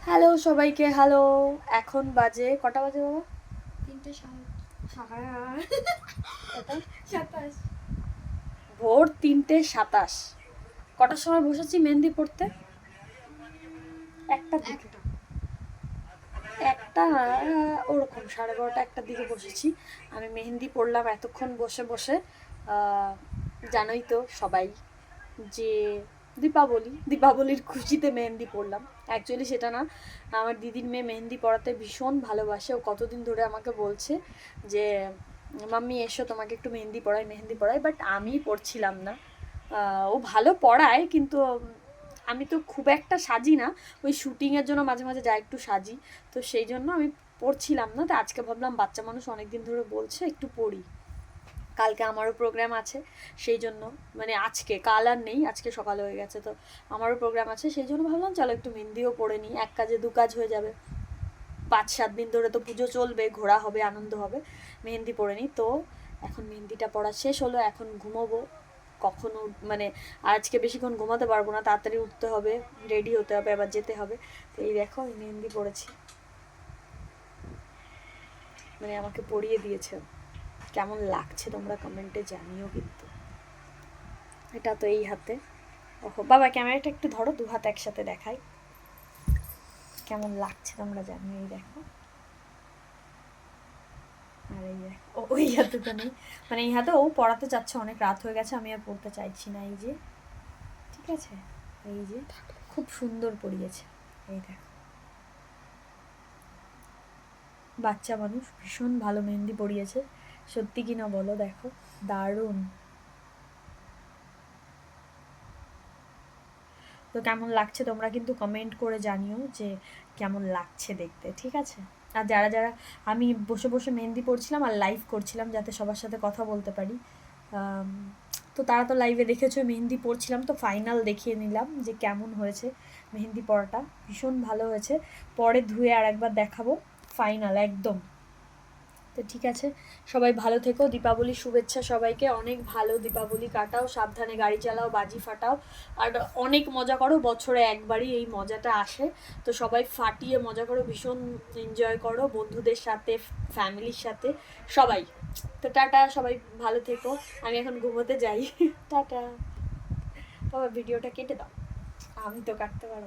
Hello সবাইকে, hello. এখন বাজে কটা বাজে বাবা? 3:27। ভোর 3:27। কটার সময় বসেছি মেহেন্দি পড়তে? একটা দিকে, একটা ওরকম 12:30 একটার দিকে বসেছি। আমি মেহেন্দি পড়লাম এতক্ষণ বসে বসে। জানোই তো সবাই যে দীপাবলির খুশিতে মেহেন্দি পড়লাম। অ্যাকচুয়ালি সেটা না, আমার দিদির মেয়ে মেহেন্দি পড়াতে ভীষণ ভালোবাসে। ও কতদিন ধরে আমাকে বলছে যে মাম্মি এসো, তোমাকে একটু মেহেন্দি পড়াই, বাট আমি পড়ছিলাম না। ও ভালো পড়ায়, কিন্তু আমি তো খুব একটা সাজি না। ওই শুটিংয়ের জন্য মাঝে মাঝে যা একটু সাজি, তো সেই জন্য আমি পড়ছিলাম না। তো আজকে ভাবলাম বাচ্চা মানুষ অনেকদিন ধরে বলছে একটু পড়ি। কালকে আমারও প্রোগ্রাম আছে, সেই জন্য মানে আজকে, কাল আর নেই, আজকে সকাল হয়ে গেছে, তো আমারও প্রোগ্রাম আছে, সেই জন্য ভাবলাম চলো একটু মেহেন্দিও পড়ে নিই, এক কাজে দু কাজ হয়ে যাবে। 5-7 দিন ধরে তো পুজো চলবে, ঘোরা হবে, আনন্দ হবে, মেহেন্দি পড়ে নিই। তো এখন মেহেন্দিটা পড়া শেষ হলো, এখন ঘুমোবো। কখনো মানে আজকে বেশিক্ষণ ঘুমাতে পারবো না, তাড়াতাড়ি উঠতে হবে, রেডি হতে হবে, আবার যেতে হবে। তো এই দেখো আমি মেহেন্দি পড়েছি, মানে আমাকে পড়িয়ে দিয়েছে। কেমন লাগছে তোমরা কমেন্টে জানিও কিন্তু। এটা তো এই হাতে। ওহো বাবা, ক্যামেরাটা একটু ধরো, দু হাত একসাথে দেখাই কেমন লাগছে তোমরা জানিও। এই দেখো, আর এই দেখো ওই হাতে তো নেই, মানে এই হাতে ও পড়াতে চাচ্ছে, অনেক রাত হয়ে গেছে, আমি আর পড়তে চাইছি না। এই যে, ঠিক আছে, এই যে খুব সুন্দর পড়িয়েছে। এই দেখো, বাচ্চা মানুষ ভীষণ ভালো মেহেন্দি পড়িয়েছে, সত্যি কি না বলো? দেখো, দারুণ। তো কেমন লাগছে তোমরা কিন্তু কমেন্ট করে জানিও যে কেমন লাগছে দেখতে, ঠিক আছে? আর যারা যারা, আমি বসে বসে মেহেন্দি পড়ছিলাম আর লাইভ করছিলাম যাতে সবার সাথে কথা বলতে পারি। তো তারা তো লাইভে দেখেছো মেহেন্দি পড়ছিলাম, তো ফাইনাল দেখিয়ে নিলাম যে কেমন হয়েছে মেহেন্দি পড়াটা। ভীষণ ভালো হয়েছে, পরে ধুয়ে আর একবার দেখাবো ফাইনাল একদম। তো ঠিক আছে, সবাই ভালো থেকো, দীপাবলির শুভেচ্ছা সবাইকে, অনেক ভালো দীপাবলি কাটাও, সাবধানে গাড়ি চালাও, বাজি ফাটাও, আর অনেক মজা করো, বছরে একবারই এই মজাটা আসে, তো সবাই ফাটিয়ে মজা করো, ভীষণ এনজয় করো বন্ধুদের সাথে, ফ্যামিলির সাথে, সবাই। তো টাটা, সবাই ভালো থেকো, আমি এখন ঘুমোতে যাই। টাটা। বাবা ভিডিওটা কেটে দাও, আমি তো কাটতে পারবো।